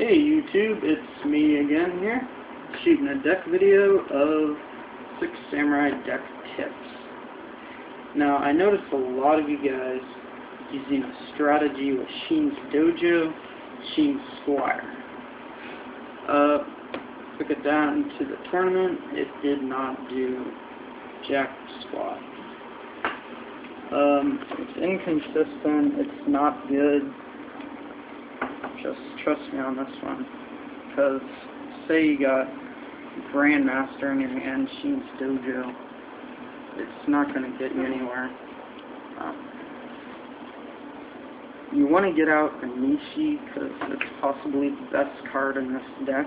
Hey YouTube, it's me again here, shooting a deck video of 6 Samurai deck tips. Now, I noticed a lot of you guys using a strategy with Sheen's Dojo, Sheen's Squire. Took it down to the tournament, it did not do jack squat. It's inconsistent, it's not good. Just trust me on this one, because say you got Grandmaster in your hand, Sheen's Dojo, it's not going to get you anywhere. You want to get out Anishi, because it's possibly the best card in this deck.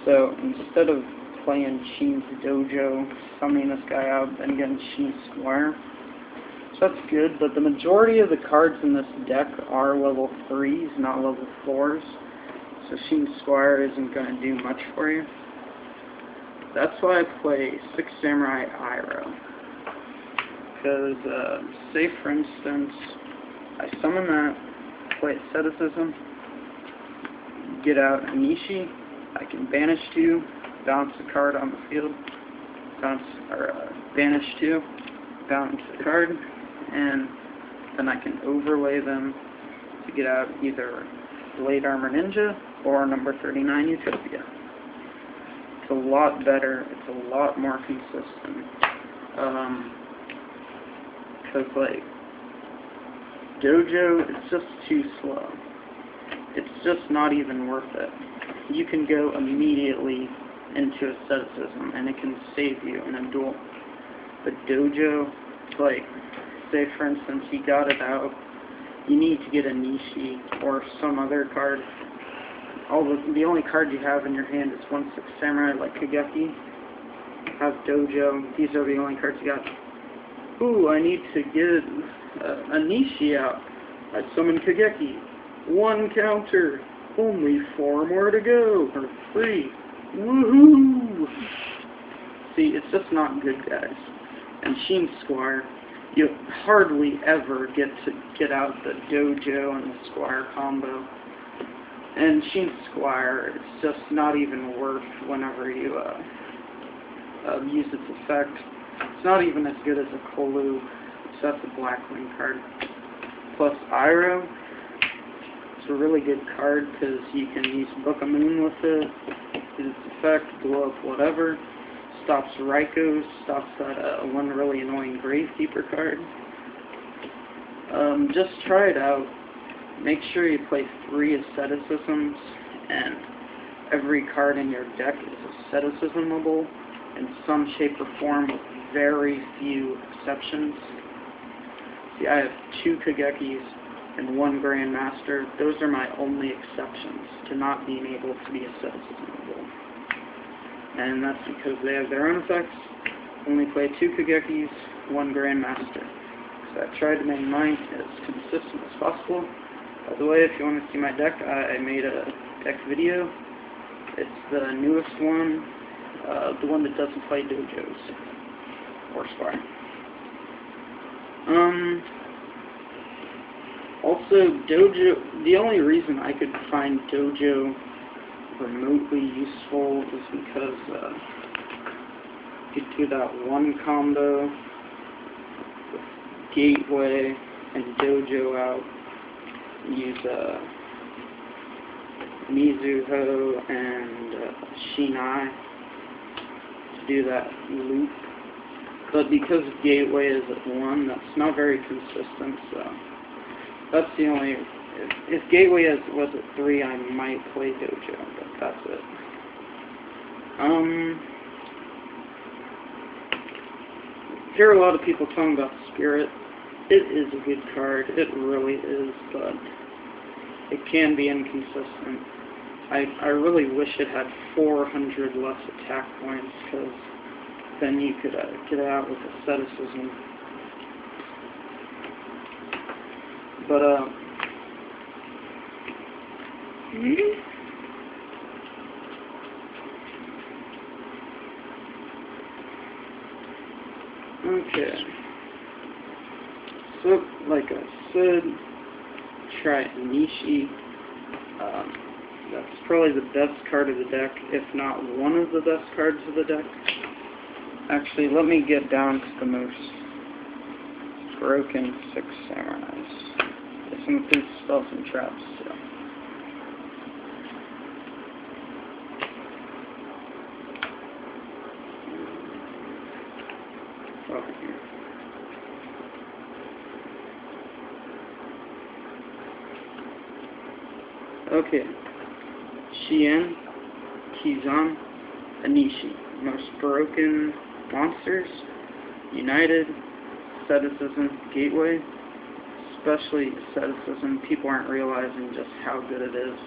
So instead of playing Sheen's Dojo, summoning this guy out, then getting Sheen's Squire, so that's good, but the majority of the cards in this deck are level 3s, not level 4s. So Sheen's Squire isn't going to do much for you. That's why I play 6 Samurai Iroh. Because, say for instance, I summon that, play Asceticism, get out Anishi, I can banish 2, bounce a card on the field, banish 2, bounce the card, and then I can overlay them to get out either Blade Armor Ninja or number 39 Utopia. It's a lot better, it's a lot more consistent. Because, like, Dojo, it's just too slow. It's just not even worth it. You can go immediately into Asceticism, and it can save you in a duel. But Dojo, like, say for instance you got it out, you need to get a Nishi or some other card. The only card you have in your hand is 1/6 Samurai, like Kageki. Have Dojo, these are the only cards you got. Ooh, I need to get a Nishi out. I summon Kageki. 1 counter. Only 4 more to go. Or 3. Woohoo! See, it's just not good, guys. And Sheen's Squire, you hardly ever get out the Dojo and the Squire combo. And Sheen's Squire, it's just not even worth whenever you use its effect. It's not even as good as a Kolu, so that's a Blackwing card. Plus Iroh, it's a really good card because you can use Book of Moon with it, use its effect, blow up whatever. Stops Raikou, stops that one really annoying Gravekeeper card. Just try it out. Make sure you play 3 Asceticisms, and every card in your deck is Asceticismable in some shape or form, with very few exceptions. See, I have 2 Kagekis and 1 Grandmaster. Those are my only exceptions to not being able to be Asceticismable. And that's because they have their own effects. Only play 2 Kagekis, 1 Grandmaster. So I tried to make mine as consistent as possible. By the way, if you want to see my deck, I made a deck video. It's the newest one, the one that doesn't play Dojos or Squire. Also, Dojo, the only reason I could find Dojo remotely useful is because you could do that one combo with Gateway and Dojo out, use Mizuho and Shinai to do that loop. But because Gateway is at 1, that's not very consistent, so that's the only... If Gateway was at 3, I might play Dojo, but that's it. Hear a lot of people talking about Spirit. It is a good card, it really is, but it can be inconsistent. I really wish it had 400 less attack points, because then you could get it out with Asceticism. But, okay. So, like I said, try Nishi. That's probably the best card of the deck, if not one of the best cards of the deck. Actually, let me get down to the most broken 6 Samurais. This includes spells and traps, too. Okay. Shien, Kizan, Anishi. Most broken monsters. United, Asceticism, Gateway. Especially Asceticism. People aren't realizing just how good it is.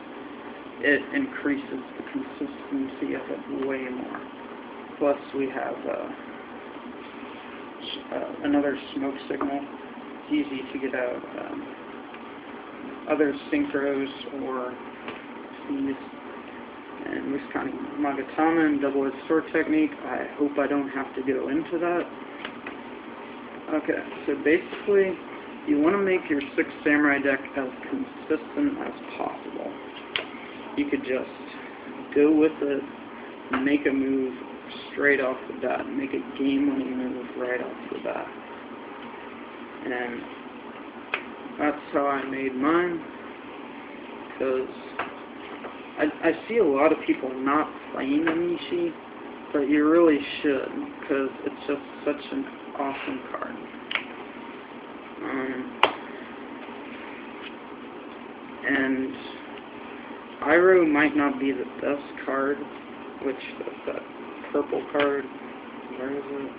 It increases the consistency of it way more. Plus we have another smoke signal. It's easy to get out other synchros or these. And Muzkani Magatama and double-edged sword technique. I hope I don't have to go into that. Okay, so basically, you want to make your 6 Samurai deck as consistent as possible. You could just go with it, make a move straight off the bat, make a game-winning move right off the bat. And that's how I made mine, because I see a lot of people not playing Anishi, but you really should, because it's just such an awesome card. And Iroh might not be the best card, which is that purple card. Where is it?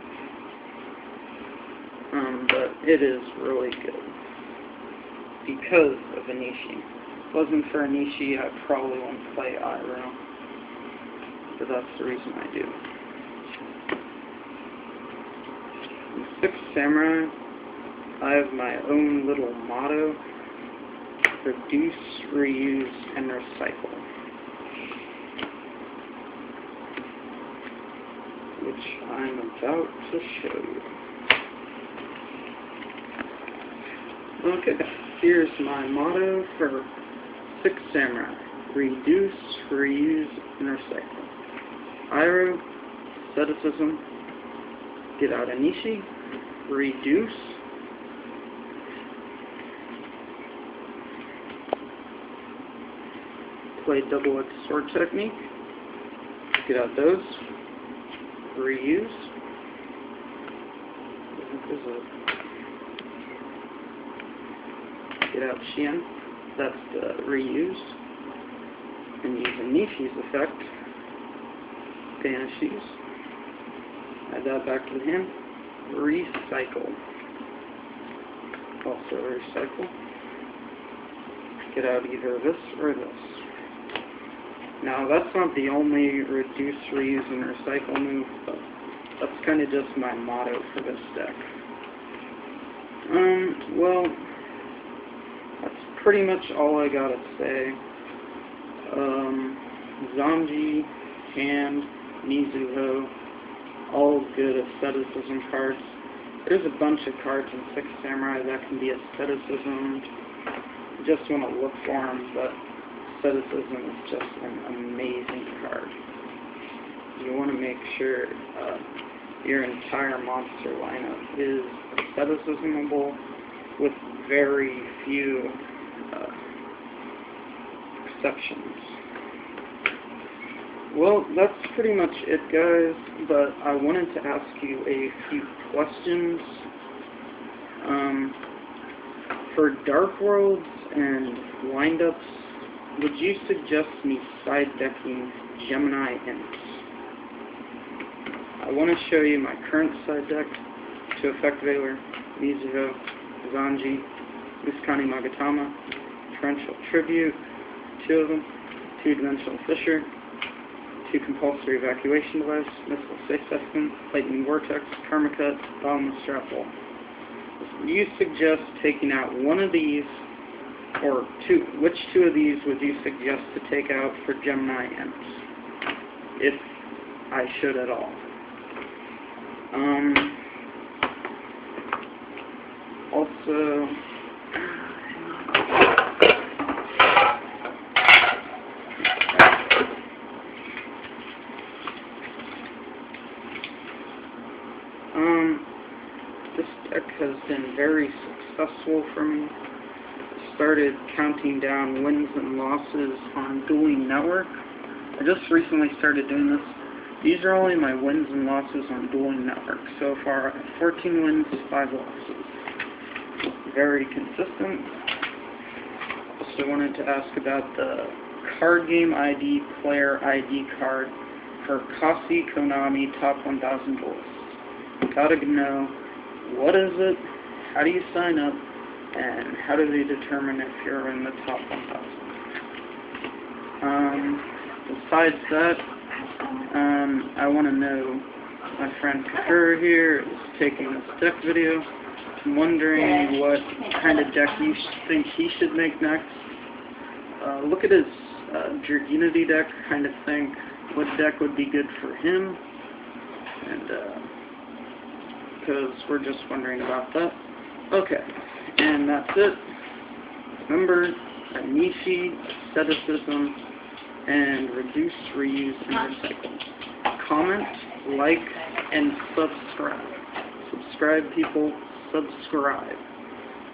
But it is really good because of Anishi. If it wasn't for Anishi, I probably wouldn't play Iroh, but that's the reason I do. In 6 Samurai, I have my own little motto: reduce, reuse, and recycle, which I'm about to show you. Okay, here's my motto for 6 Samurai: reduce, reuse, and recycle. Iroh, Asceticism, get out Anishi, reduce, play double-edged sword technique, get out those, reuse, get out Shien, that's the reuse, and use Anishi's effect, banish these, add that back to the hand, recycle, also recycle, get out either this or this. Now that's not the only reduce, reuse, and recycle move, but that's kind of just my motto for this deck. Well, that's pretty much all I gotta say. Zanji, Hand, Mizuho, all good Asceticism cards. There's a bunch of cards in 6 Samurai that can be Asceticism. You just want to look for them, but Asceticism is just an amazing card. You want to make sure your entire monster lineup is Asceticismable with very few exceptions. Well, that's pretty much it, guys, but I wanted to ask you a few questions. For Dark Worlds and windups, would you suggest me side decking Gemini Imps? I want to show you my current side deck: to Effect Veiler, Mizuho, Zanji, Muzkani Magatama, Torrential Tribute, 2 of them, 2-Dimensional Fissure, 2 Compulsory Evacuation Device, Missile Safe System, Lightning Vortex, Karma Cut, Bottomless Trap Wall. Would you suggest taking out one of these, or which 2 of these would you suggest to take out for Gemini Imps, if I should at all? Also, This deck has been very successful for me. I started counting down wins and losses on Dueling Network. I just recently started doing this. These are only my wins and losses on Dueling Network. So far, I have 14 wins, 5 losses. Very consistent. Also wanted to ask about the card game ID player ID card for Kasi Konami Top 1000 Duelists. Gotta know, what is it, how do you sign up, and how do they determine if you're in the top 1000? Besides that, I want to know, my friend Kakura here is taking this deck video. I'm wondering what kind of deck you think he should make next. Look at his Unity deck, kind of think what deck would be good for him, and because we're just wondering about that. Okay, and that's it. Remember, Anishi, asceticism, and reduce, reuse, and recycle. Comment, like, and subscribe. Subscribe, people. Subscribe.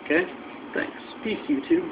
Okay? Thanks. Peace, YouTube.